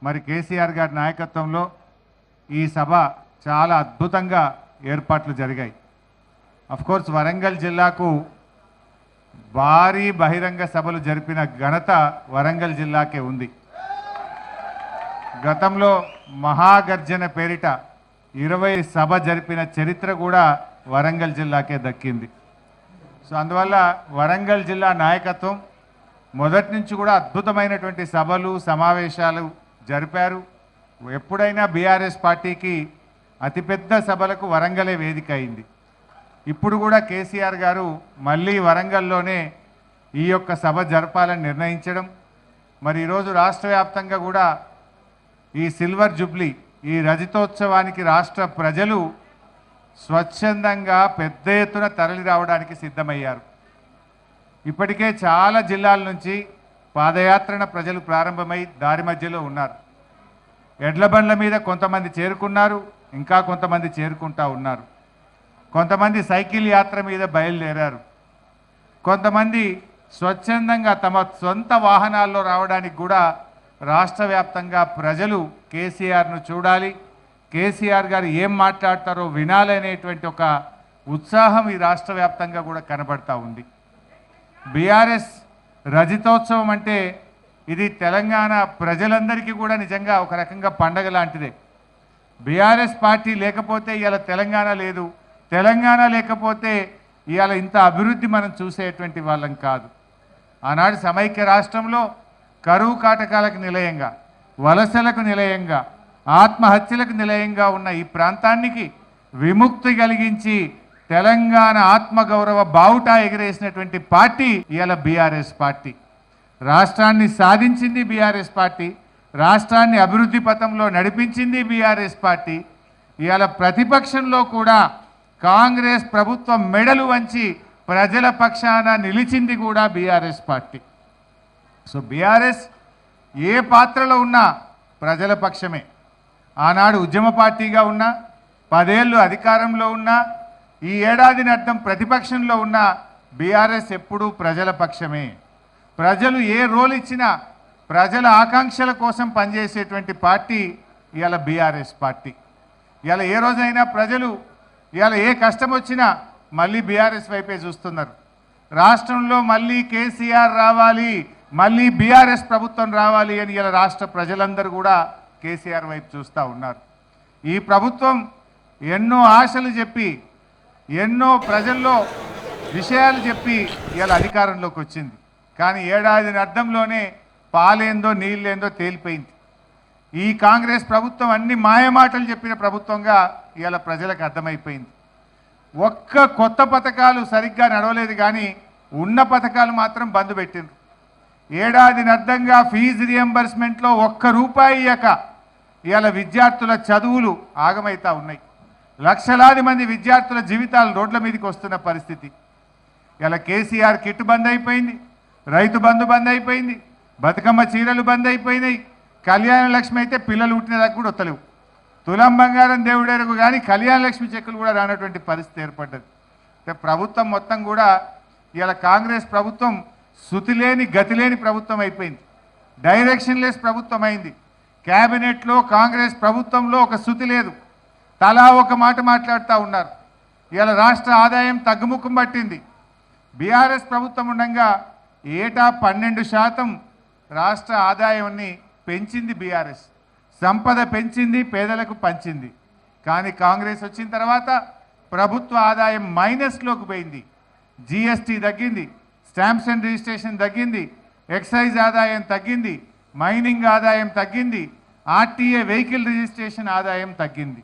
మరి కేసీఆర్ గారి నాయకత్వంలో ఈ సభ చాలా అద్భుతంగా ఏర్పాట్లు జరిగాయి. కోర్స్ వరంగల్ జిల్లాకు భారీ బహిరంగ సభలు జరిపిన ఘనత వరంగల్ జిల్లాకే ఉంది. గతంలో మహాగర్జన పేరిట 20 సభ జరిపిన చరిత్ర కూడా వరంగల్ జిల్లాకే దక్కింది. సో అందువల్ల వరంగల్ జిల్లా నాయకత్వం మొదటి నుంచి కూడా అద్భుతమైనటువంటి సభలు సమావేశాలు జరిపారు. ఎప్పుడైనా బీఆర్ఎస్ పార్టీకి అతిపెద్ద సభలకు వరంగలే వేదిక అయింది. ఇప్పుడు కూడా కేసీఆర్ గారు మళ్ళీ వరంగల్లోనే ఈ యొక్క సభ జరపాలని నిర్ణయించడం, మరి ఈరోజు రాష్ట్ర వ్యాప్తంగా కూడా ఈ సిల్వర్ జూబ్లీ ఈ రజతోత్సవానికి రాష్ట్ర ప్రజలు స్వచ్ఛందంగా పెద్ద ఎత్తున తరలి రావడానికి సిద్ధమయ్యారు. ఇప్పటికే చాలా జిల్లాల నుంచి పాదయాత్రన ప్రజలు ప్రారంభమై దారి మధ్యలో ఉన్నారు. ఎడ్ల బండ్ల మీద కొంతమంది చేరుకున్నారు, ఇంకా కొంతమంది చేరుకుంటా ఉన్నారు. కొంతమంది సైకిల్ యాత్ర మీద బయలుదేరారు. కొంతమంది స్వచ్ఛందంగా తమ సొంత వాహనాల్లో రావడానికి కూడా రాష్ట్ర వ్యాప్తంగా ప్రజలు కేసీఆర్ను చూడాలి, కేసీఆర్ గారు ఏం మాట్లాడతారో వినాలనేటువంటి ఒక ఉత్సాహం ఈ రాష్ట్ర వ్యాప్తంగా కూడా కనబడతా ఉంది. బీఆర్ఎస్ రజతోత్సవం అంటే ఇది తెలంగాణ ప్రజలందరికీ కూడా నిజంగా ఒక రకంగా పండగ లాంటిదే. బీఆర్ఎస్ పార్టీ లేకపోతే ఇవాళ తెలంగాణ లేదు, తెలంగాణ లేకపోతే ఇవాళ ఇంత అభివృద్ధి మనం చూసేటువంటి వాళ్ళం కాదు. ఆనాడు సమైక్య రాష్ట్రంలో కరువు కాటకాలకు నిలయంగా, వలసలకు నిలయంగా, ఆత్మహత్యలకు నిలయంగా ఉన్న ఈ ప్రాంతానికి విముక్తి కలిగించి తెలంగాణ ఆత్మగౌరవ బావుటా ఎగిరేసినటువంటి పార్టీ ఇవాళ బీఆర్ఎస్ పార్టీ. రాష్ట్రాన్ని సాధించింది బీఆర్ఎస్ పార్టీ, రాష్ట్రాన్ని అభివృద్ధి పథంలో నడిపించింది బీఆర్ఎస్ పార్టీ. ఇవాళ ప్రతిపక్షంలో కూడా కాంగ్రెస్ ప్రభుత్వం మెడలు వంచి ప్రజల పక్షాన నిలిచింది కూడా బీఆర్ఎస్ పార్టీ. సో బీఆర్ఎస్ ఏ పాత్రలో ఉన్నా ప్రజల పక్షమే. ఆనాడు ఉద్యమ పార్టీగా ఉన్నా, 10 ఏళ్ళు అధికారంలో ఉన్నా, ఈ ఏడాదిని అర్థం ప్రతిపక్షంలో ఉన్న బీఆర్ఎస్ ఎప్పుడూ ప్రజల పక్షమే. ప్రజలు ఏ రోల్ ఇచ్చినా ప్రజల ఆకాంక్షల కోసం పనిచేసేటువంటి పార్టీ ఇవాళ బీఆర్ఎస్ పార్టీ. ఇవాళ ఏ రోజైనా ప్రజలు ఇవాళ ఏ కష్టం వచ్చినా మళ్ళీ బీఆర్ఎస్ వైపే చూస్తున్నారు. రాష్ట్రంలో మళ్ళీ కేసీఆర్ రావాలి, మళ్ళీ బీఆర్ఎస్ ప్రభుత్వం రావాలి అని ఇలా రాష్ట్ర ప్రజలందరూ కూడా కేసీఆర్ వైపు చూస్తూ ఉన్నారు. ఈ ప్రభుత్వం ఎన్నో ఆశలు చెప్పి, ఎన్నో ప్రజల్లో విషయాలు చెప్పి ఇలా అధికారంలోకి వచ్చింది. కానీ ఏడాదిని అర్థంలోనే పాలేందో నీళ్ళేందో తేలిపోయింది. ఈ కాంగ్రెస్ ప్రభుత్వం అన్ని మాయమాటలు చెప్పిన ప్రభుత్వంగా ఇలా ప్రజలకు అర్థమైపోయింది. ఒక్క కొత్త పథకాలు సరిగ్గా నడవలేదు, కానీ ఉన్న పథకాలు మాత్రం బంద్ పెట్టిండ్రు. ఏడాదిని అర్థంగా ఫీజు రియంబర్స్మెంట్లో ₹1 ఇయ్యక ఇవాళ విద్యార్థుల చదువులు ఆగమైతా ఉన్నాయి. లక్షలాది మంది విద్యార్థుల జీవితాలు రోడ్ల మీదకి వస్తున్న పరిస్థితి. ఇలా కేసీఆర్ కిట్ బంద్ అయిపోయింది, రైతు బంధు బంద్ అయిపోయింది, బతుకమ్మ చీరలు బంద్ అయిపోయినాయి, కళ్యాణ లక్ష్మి అయితే పిల్లలు పుట్టినదాకా కూడా వస్తలేవు. తులం బంగారం దేవుడేరకు కానీ కళ్యాణ లక్ష్మి చెక్కులు కూడా రానటువంటి పరిస్థితి ఏర్పడ్డది. ప్రభుత్వం మొత్తం కూడా ఇలా కాంగ్రెస్ ప్రభుత్వం శృతిలేని గతిలేని ప్రభుత్వం అయిపోయింది. డైరెక్షన్ లెస్ ప్రభుత్వం అయింది. క్యాబినెట్లో కాంగ్రెస్ ప్రభుత్వంలో ఒక శృతి లేదు, తలా ఒక మాట మాట్లాడుతూ ఉన్నారు. ఇలా రాష్ట్ర ఆదాయం తగ్గుముఖం పట్టింది. బీఆర్ఎస్ ప్రభుత్వం ఉండగా ఏటా 12% రాష్ట్ర ఆదాయాన్ని పెంచింది బీఆర్ఎస్. సంపద పెంచింది, పేదలకు పంచింది. కానీ కాంగ్రెస్ వచ్చిన తర్వాత ప్రభుత్వ ఆదాయం మైనస్లోకి పోయింది. జీఎస్టీ తగ్గింది, స్టాంప్స్ అండ్ రిజిస్ట్రేషన్ తగ్గింది, ఎక్సైజ్ ఆదాయం తగ్గింది, మైనింగ్ ఆదాయం తగ్గింది, ఆర్టీఏ వెహికల్ రిజిస్ట్రేషన్ ఆదాయం తగ్గింది.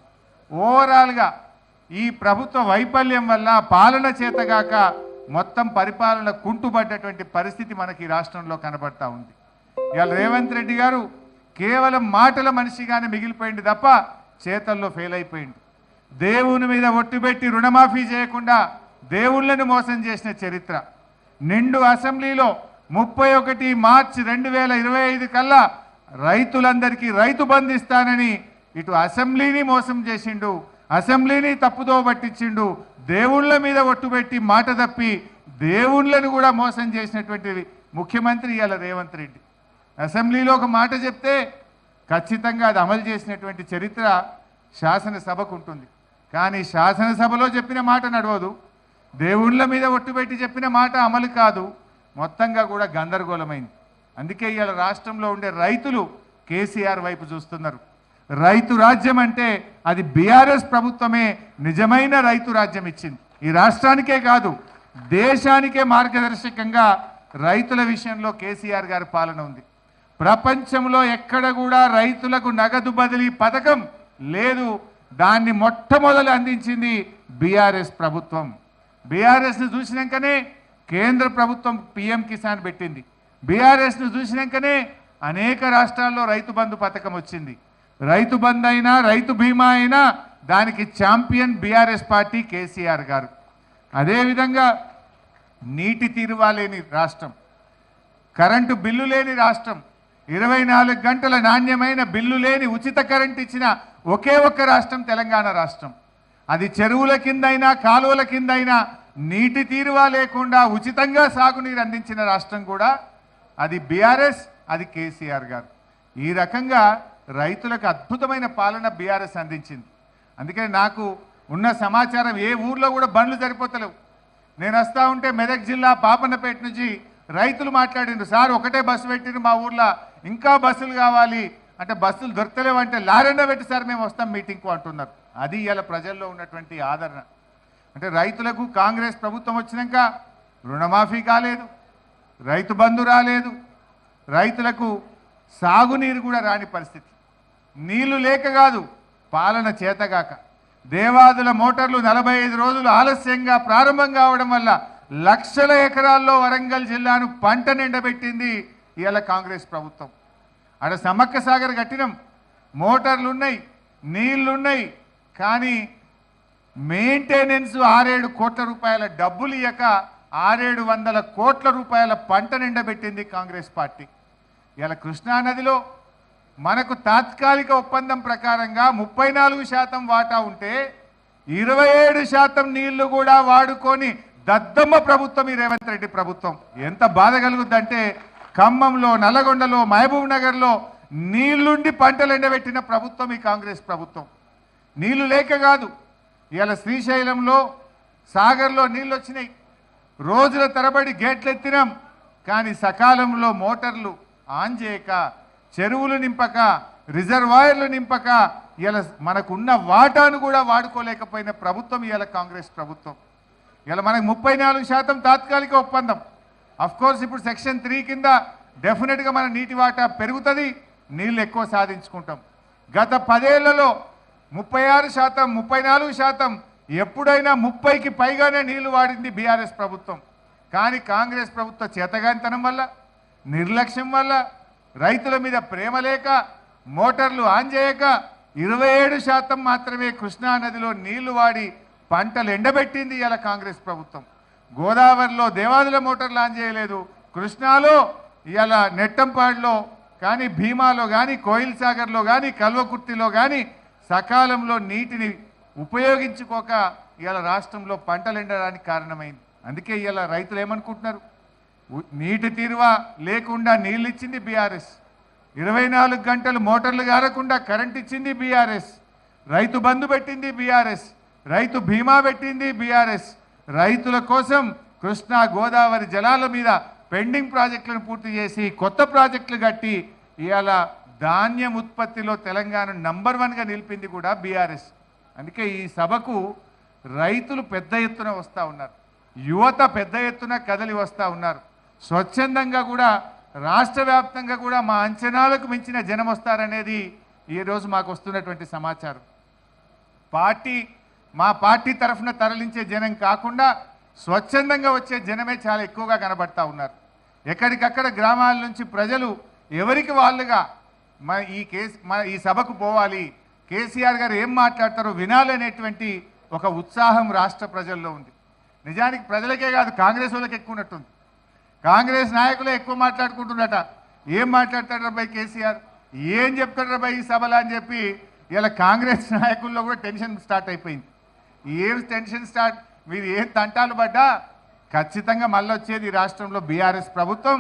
ఓవరాల్గా ఈ ప్రభుత్వ వైఫల్యం వల్ల పాలన చేతగాక మొత్తం పరిపాలన కుంటుపడ్డటువంటి పరిస్థితి మనకి రాష్ట్రంలో కనబడతా ఉంది. ఇవాళ రేవంత్ రెడ్డి గారు కేవలం మాటల మనిషిగానే మిగిలిపోయింది తప్ప చేతల్లో ఫెయిల్ అయిపోయింది. దేవుని మీద ఒట్టుబెట్టి రుణమాఫీ చేయకుండా దేవుళ్ళను మోసం చేసిన చరిత్ర. నిండు అసెంబ్లీలో 31 మార్చి 2025 కల్లా రైతులందరికీ రైతు బంధు ఇస్తానని ఇటు అసెంబ్లీని మోసం చేసిండు, అసెంబ్లీని తప్పుదో పట్టించిండు. దేవుళ్ళ మీద ఒట్టుబెట్టి మాట తప్పి దేవుళ్ళను కూడా మోసం చేసినటువంటి ముఖ్యమంత్రి ఇవాళ రేవంత్ రెడ్డి. అసెంబ్లీలో ఒక మాట చెప్తే ఖచ్చితంగా అది అమలు చేసినటువంటి చరిత్ర శాసనసభకు ఉంటుంది. కానీ శాసనసభలో చెప్పిన మాట నడవదు, దేవుళ్ళ మీద ఒట్టుపెట్టి చెప్పిన మాట అమలు కాదు, మొత్తంగా కూడా గందరగోళమైంది. అందుకే ఇవాళ రాష్ట్రంలో ఉండే రైతులు కేసీఆర్ వైపు చూస్తున్నారు. రైతు రాజ్యం అంటే అది బీఆర్ఎస్ ప్రభుత్వమే నిజమైన రైతు రాజ్యం ఇచ్చింది. ఈ రాష్ట్రానికే కాదు దేశానికే మార్గదర్శకంగా రైతుల విషయంలో కేసీఆర్ గారి పాలన ఉంది. ప్రపంచంలో ఎక్కడ కూడా రైతులకు నగదు బదిలీ పథకం లేదు. దాన్ని మొట్టమొదలు అందించింది బీఆర్ఎస్ ప్రభుత్వం. బీఆర్ఎస్ను చూసినాకనే కేంద్ర ప్రభుత్వం పిఎం కిసాన్ పెట్టింది. బీఆర్ఎస్ను చూసినాకనే అనేక రాష్ట్రాల్లో రైతు బంధు పథకం వచ్చింది. రైతు బంధు అయినా రైతు బీమా అయినా దానికి ఛాంపియన్ బీఆర్ఎస్ పార్టీ కేసీఆర్ గారు. అదేవిధంగా నీటి తీరువా లేని రాష్ట్రం, కరెంటు బిల్లు లేని రాష్ట్రం, 24 గంటల నాణ్యమైన బిల్లు లేని ఉచిత కరెంట్ ఇచ్చిన ఒకే ఒక్క రాష్ట్రం తెలంగాణ రాష్ట్రం. అది చెరువుల కిందైనా కాలువల కిందైనా నీటి తీరువా లేకుండా ఉచితంగా సాగునీరు అందించిన రాష్ట్రం కూడా అది బీఆర్ఎస్, అది కేసీఆర్ గారు. ఈ రకంగా రైతులకు అద్భుతమైన పాలన బీఆర్ఎస్ అందించింది. అందుకని నాకు ఉన్న సమాచారం ఏ ఊర్లో కూడా బండ్లు సరిపోతలేవు. నేను వస్తూ ఉంటే మెదక్ జిల్లా పాపన్నపేట నుంచి రైతులు మాట్లాడిండ్రు, సార్ ఒకటే బస్సు పెట్టిండ్రు మా ఊర్లో, ఇంకా బస్సులు కావాలి అంటే బస్సులు దొరకలేవు అంటే లారెండో పెట్టి సార్ మేము వస్తాం మీటింగ్కు అంటున్నారు. అది ఇలా ప్రజల్లో ఉన్నటువంటి ఆదరణ. అంటే రైతులకు కాంగ్రెస్ ప్రభుత్వం వచ్చినాక రుణమాఫీ కాలేదు, రైతు బంధు రాలేదు, రైతులకు సాగునీరు కూడా రాని పరిస్థితి. నీళ్లు లేక కాదు, పాలన చేతగాక. దేవాదుల మోటార్లు 45 రోజులు ఆలస్యంగా ప్రారంభం కావడం వల్ల లక్షల ఎకరాల్లో వరంగల్ జిల్లాను పంట నిండబెట్టింది ఇవాళ కాంగ్రెస్ ప్రభుత్వం. ఆడ సమ్మక్క సాగర్ కట్టినాం, మోటార్లు ఉన్నాయి, నీళ్లున్నాయి, కానీ మెయింటెనెన్స్ 6-7 కోట్ల రూపాయల డబ్బులు ఇయ్యక 600-700 కోట్ల రూపాయల పంట నిండబెట్టింది కాంగ్రెస్ పార్టీ. ఇలా కృష్ణానదిలో మనకు తాత్కాలిక ఒప్పందం ప్రకారంగా 34% వాటా ఉంటే 27% నీళ్లు కూడా వాడుకొని దద్దమ్మ ప్రభుత్వం ఈ రేవంత్ రెడ్డి ప్రభుత్వం. ఎంత బాధ కలుగుద్దంటే ఖమ్మంలో, నల్లగొండలో, మహబూబ్ నగర్లో నీళ్లుండి పంటలు ఎండబెట్టిన ప్రభుత్వం ఈ కాంగ్రెస్ ప్రభుత్వం. నీళ్లు లేక కాదు, ఇవాళ శ్రీశైలంలో సాగర్లో నీళ్ళు వచ్చినాయి, రోజుల తరబడి గేట్లు ఎత్తినాం, కానీ సకాలంలో మోటార్లు ఆన్ చేయక, చెరువులు నింపక, రిజర్వాయర్లు నింపక ఇలా మనకున్న వాటాను కూడా వాడుకోలేకపోయిన ప్రభుత్వం ఇవాళ కాంగ్రెస్ ప్రభుత్వం. ఇలా మనకు 34% తాత్కాలిక ఒప్పందం. కోర్స్ ఇప్పుడు సెక్షన్ 3 కింద డెఫినెట్గా మన నీటి వాటా పెరుగుతుంది, నీళ్ళు ఎక్కువ సాధించుకుంటాం. గత 10 ఏళ్లలో 36%, 34%, ఎప్పుడైనా 30కి పైగానే నీళ్లు వాడింది బీఆర్ఎస్ ప్రభుత్వం. కానీ కాంగ్రెస్ ప్రభుత్వ చేతగానితనం వల్ల, నిర్లక్ష్యం వల్ల, రైతుల మీద ప్రేమ లేక, మోటార్లు ఆన్ చేయక 27% మాత్రమే కృష్ణానదిలో నీళ్లు వాడి పంటలు ఎండబెట్టింది ఇలా కాంగ్రెస్ ప్రభుత్వం. గోదావరిలో దేవాదుల మోటార్లు ఆన్ చేయలేదు, కృష్ణాలో ఇలా నెట్టంపాడులో కానీ, భీమాలో కానీ, కోయిల్ సాగర్లో కానీ, కల్వకుర్తిలో కానీ సకాలంలో నీటిని ఉపయోగించుకోక ఇలా రాష్ట్రంలో పంటలు ఎండడానికి కారణమైంది. అందుకే ఇలా రైతులు ఏమనుకుంటున్నారు, నీటి తీరువా లేకుండా నీళ్ళు ఇచ్చింది బీఆర్ఎస్, 24 గంటలు మోటార్లు గారకుండా కరెంట్ ఇచ్చింది బీఆర్ఎస్, రైతు బంధు పెట్టింది బీఆర్ఎస్, రైతు బీమా పెట్టింది బీఆర్ఎస్, రైతుల కోసం కృష్ణా గోదావరి జలాల మీద పెండింగ్ ప్రాజెక్టులను పూర్తి చేసి కొత్త ప్రాజెక్టులు కట్టి ఇవాళ ధాన్యం ఉత్పత్తిలో తెలంగాణ నంబర్ 1గా నిలిపింది కూడా బీఆర్ఎస్. అందుకే ఈ సభకు రైతులు పెద్ద ఎత్తున వస్తూ ఉన్నారు, యువత పెద్ద ఎత్తున కదలి వస్తూ ఉన్నారు. స్వచ్ఛందంగా కూడా రాష్ట్ర వ్యాప్తంగా కూడా మా అంచనాలకు మించిన జనం వస్తారనేది ఈరోజు మాకు వస్తున్నటువంటి సమాచారం. మా పార్టీ తరఫున తరలించే జనం కాకుండా స్వచ్ఛందంగా వచ్చే జనమే చాలా ఎక్కువగా కనబడతా ఉన్నారు. ఎక్కడికక్కడ గ్రామాల నుంచి ప్రజలు ఎవరికి వాళ్ళుగా ఈ సభకు పోవాలి, కేసీఆర్ గారు ఏం మాట్లాడతారో వినాలనేటువంటి ఒక ఉత్సాహం రాష్ట్ర ప్రజల్లో ఉంది. నిజానికి ప్రజలకే కాదు, కాంగ్రెస్ వాళ్ళకి ఎక్కువ ఉన్నట్టుంది. కాంగ్రెస్ నాయకులే ఎక్కువ మాట్లాడుకుంటున్నట. ఏం మాట్లాడతాడు రాబాయ్ కేసీఆర్, ఏం చెప్తాడు రాబాయ్ ఈ సభలో అని చెప్పి ఇలా కాంగ్రెస్ నాయకుల్లో కూడా టెన్షన్ స్టార్ట్ అయిపోయింది. ఏం టెన్షన్ స్టార్ట్, మీరు ఏం తంటాలు పడ్డా ఖచ్చితంగా మళ్ళీ వచ్చేది రాష్ట్రంలో బీఆర్ఎస్ ప్రభుత్వం.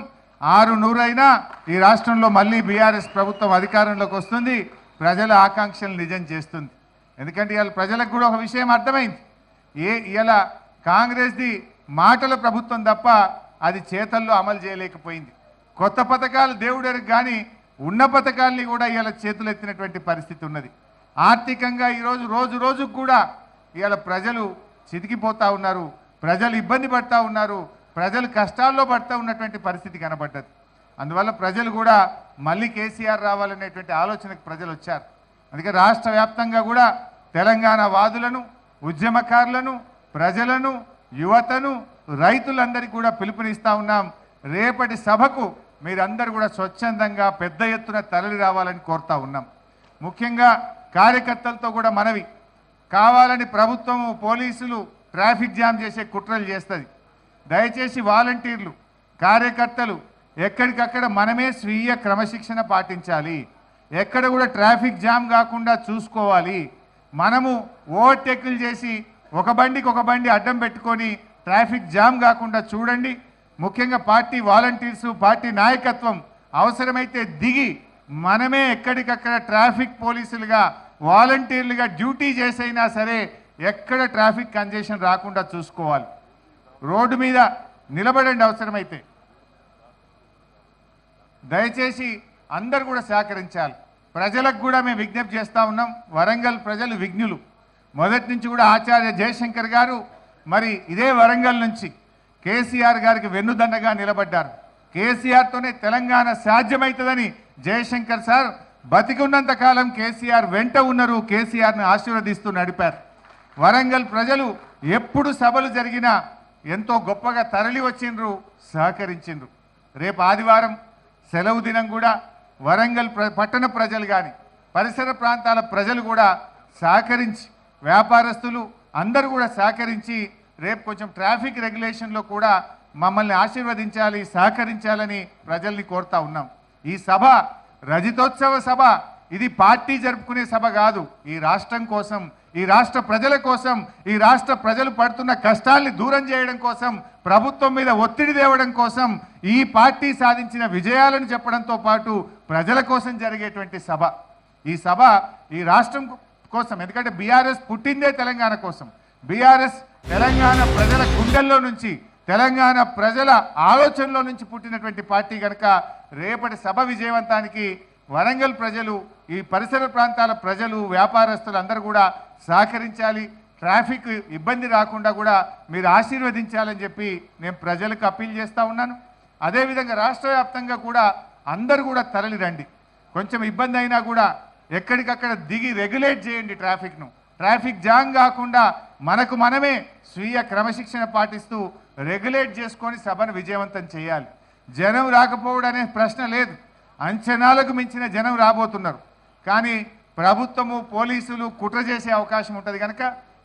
నూరైనా ఈ రాష్ట్రంలో మళ్ళీ బీఆర్ఎస్ ప్రభుత్వం అధికారంలోకి వస్తుంది, ప్రజల ఆకాంక్షలు నిజం చేస్తుంది. ఎందుకంటే ఇవాళ ప్రజలకు కూడా ఒక విషయం అర్థమైంది, ఇలా కాంగ్రెస్ది మాటల ప్రభుత్వం తప్ప అది చేతల్లో అమలు చేయలేకపోయింది. కొత్త పథకాలు దేవుడరికి కానీ ఉన్న పథకాల్ని కూడా ఇవాళ చేతులెత్తినటువంటి పరిస్థితి ఉన్నది. ఆర్థికంగా ఈరోజు రోజు రోజుకు కూడా ఇవాళ ప్రజలు చితికిపోతూ ఉన్నారు, ప్రజలు ఇబ్బంది పడుతూ ఉన్నారు, ప్రజలు కష్టాల్లో పడుతూ ఉన్నటువంటి పరిస్థితి కనబడ్డది. అందువల్ల ప్రజలు కూడా మళ్ళీ కేసీఆర్ రావాలనేటువంటి ఆలోచనకు ప్రజలు వచ్చారు. అందుకే రాష్ట్ర వ్యాప్తంగా కూడా తెలంగాణ వాదులను, ఉద్యమకారులను, ప్రజలను, యువతను, రైతులందరికీ కూడా పిలుపునిస్తూ ఉన్నాం. రేపటి సభకు మీరందరూ కూడా స్వచ్ఛందంగా పెద్ద ఎత్తున తరలి రావాలని కోరుతా ఉన్నాం. ముఖ్యంగా కార్యకర్తలతో కూడా మనవి, కావాలని ప్రభుత్వము పోలీసులు ట్రాఫిక్ జామ్ చేసే కుట్రలు చేస్తుంది. దయచేసి వాలంటీర్లు, కార్యకర్తలు ఎక్కడికక్కడ మనమే స్వీయ క్రమశిక్షణ పాటించాలి. ఎక్కడ కూడా ట్రాఫిక్ జామ్ కాకుండా చూసుకోవాలి. మనము ఓవర్టేకులు చేసి ఒక బండికి ఒక బండి అడ్డం పెట్టుకొని ట్రాఫిక్ జామ్ కాకుండా చూడండి. ముఖ్యంగా పార్టీ వాలంటీర్సు, పార్టీ నాయకత్వం అవసరమైతే దిగి మనమే ఎక్కడికక్కడ ట్రాఫిక్ పోలీసులుగా, వాలంటీర్లుగా డ్యూటీ చేసైనా సరే ఎక్కడ ట్రాఫిక్ కంజెషన్ రాకుండా చూసుకోవాలి. రోడ్డు మీద నిలబడండి అవసరమైతే. దయచేసి అందరు కూడా సహకరించాలి. ప్రజలకు కూడా మేము విజ్ఞప్తి చేస్తూ ఉన్నాం. వరంగల్ ప్రజలు విజ్ఞులు. మొదటి నుంచి కూడా ఆచార్య జయశంకర్ గారు మరి ఇదే వరంగల్ నుంచి కేసీఆర్ గారికి వెన్నుదన్నగా నిలబడ్డారు. కేసీఆర్తోనే తెలంగాణ సాధ్యమవుతుందని జయశంకర్ సార్ బతికున్నంత కాలం కేసీఆర్ వెంట ఉన్నారు, కేసీఆర్ను ఆశీర్వదిస్తూ నడిపారు. వరంగల్ ప్రజలు ఎప్పుడు సభలు జరిగినా ఎంతో గొప్పగా తరలి వచ్చిండ్రు, సహకరించిండ్రు. రేపు ఆదివారం సెలవు దినం కూడా వరంగల్ పట్టణ ప్రజలు కానీ పరిసర ప్రాంతాల ప్రజలు కూడా సహకరించి, వ్యాపారస్తులు అందరూ కూడా సహకరించి రేపు కొంచెం ట్రాఫిక్ రెగ్యులేషన్లో కూడా మమ్మల్ని ఆశీర్వదించాలి, సహకరించాలని ప్రజల్ని కోరుతా ఉన్నాం. ఈ సభ రజతోత్సవ సభ, ఇది పార్టీ జరుపుకునే సభ కాదు. ఈ రాష్ట్రం కోసం, ఈ రాష్ట్ర ప్రజల కోసం, ఈ రాష్ట్ర ప్రజలు పడుతున్న కష్టాల్ని దూరం చేయడం కోసం, ప్రభుత్వం మీద ఒత్తిడి తేవడం కోసం, ఈ పార్టీ సాధించిన విజయాలను చెప్పడంతో పాటు ప్రజల కోసం జరిగేటువంటి సభ. ఈ సభ ఈ రాష్ట్రం కోసం. ఎందుకంటే బీఆర్ఎస్ పుట్టిందే తెలంగాణ కోసం. బీఆర్ఎస్ తెలంగాణ ప్రజల గుండెల్లో నుంచి, తెలంగాణ ప్రజల ఆలోచనలో నుంచి పుట్టినటువంటి పార్టీ కనుక రేపటి సభ విజయవంతానికి వరంగల్ ప్రజలు, ఈ పరిసర ప్రాంతాల ప్రజలు, వ్యాపారస్తులు అందరూ కూడా సహకరించాలి. ట్రాఫిక్ ఇబ్బంది రాకుండా కూడా మీరు ఆశీర్వదించాలని చెప్పి నేను ప్రజలకు అప్పీల్ చేస్తూ ఉన్నాను. అదేవిధంగా రాష్ట్ర వ్యాప్తంగా కూడా అందరూ కూడా తరలి రండి. కొంచెం ఇబ్బంది అయినా కూడా ఎక్కడికక్కడ దిగి రెగ్యులేట్ చేయండి ట్రాఫిక్ను. ట్రాఫిక్ జామ్ కాకుండా మనకు మనమే స్వీయ క్రమశిక్షణ పాటిస్తూ రెగ్యులేట్ చేసుకొని సభను విజయవంతం చేయాలి. జనం రాకపోవడం అనే ప్రశ్న లేదు. అంచనాలకు మించిన జనం రాబోతున్నారు. కానీ ప్రభుత్వము, పోలీసులు కుట్ర చేసే అవకాశం ఉంటుంది కనుక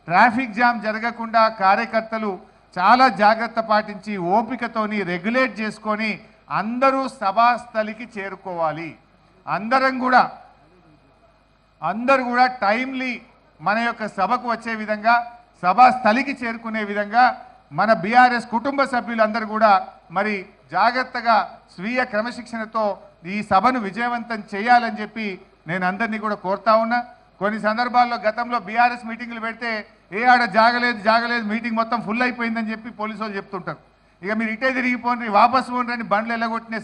ట్రాఫిక్ జామ్ జరగకుండా కార్యకర్తలు చాలా జాగ్రత్త పాటించి ఓపికతోని రెగ్యులేట్ చేసుకొని అందరూ సభాస్థలికి చేరుకోవాలి. అందరూ కూడా టైమ్లీ మన యొక్క సభకు వచ్చే విధంగా, సభాస్థలికి చేరుకునే విధంగా మన బీఆర్ఎస్ కుటుంబ సభ్యులందరూ కూడా మరి జాగ్రత్తగా స్వీయ క్రమశిక్షణతో ఈ సభను విజయవంతం చేయాలని చెప్పి నేను అందరినీ కూడా కోరుతా ఉన్నా. కొన్ని సందర్భాల్లో గతంలో బీఆర్ఎస్ మీటింగ్లు పెడితే ఆడ జాగలేదు మీటింగ్ మొత్తం ఫుల్ అయిపోయిందని చెప్పి పోలీసు వాళ్ళు చెప్తుంటారు. ఇక మీరు ఇటే తిరిగిపోండి, వాపసు పోండి బండ్లు ఎల్లగొట్టిన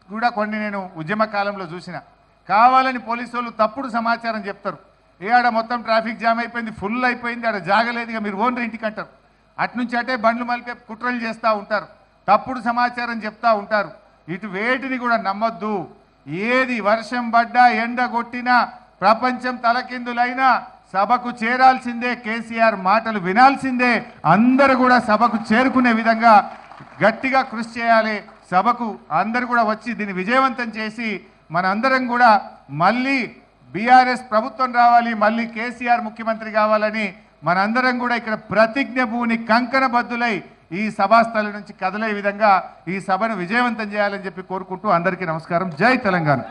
కూడా కొన్ని నేను ఉద్యమ కాలంలో చూసిన. కావాలని పోలీసు వాళ్ళు తప్పుడు సమాచారం చెప్తారు. ఆడ మొత్తం ట్రాఫిక్ జామ్ అయిపోయింది, ఫుల్ అయిపోయింది, ఆడ జాగలేదు, ఇక మీరు ఓన్రీ ఇంటికి అంటారు. అట్నుంచి అటే బండ్లు మలిపే కుట్రలు చేస్తూ ఉంటారు, తప్పుడు సమాచారం చెప్తూ ఉంటారు. ఇటు వేటిని కూడా నమ్మొద్దు. ఏది వర్షం పడ్డా, ఎండ కొట్టినా, ప్రపంచం తలకిందులైనా సభకు చేరాల్సిందే, కేసీఆర్ మాటలు వినాల్సిందే. అందరూ కూడా సభకు చేరుకునే విధంగా గట్టిగా కృషి చేయాలి. సభకు అందరూ కూడా వచ్చి దీన్ని విజయవంతం చేసి మనందరం కూడా మళ్ళీ బీఆర్ఎస్ ప్రభుత్వం రావాలి, మళ్ళీ కేసీఆర్ ముఖ్యమంత్రి కావాలని మనందరం కూడా ఇక్కడ ప్రతిజ్ఞ భూని కంకణబద్దులై ఈ సభాస్థలం నుంచి కదిలే విధంగా ఈ సభను విజయవంతం చేయాలని చెప్పి కోరుకుంటూ అందరికీ నమస్కారం. జై తెలంగాణ.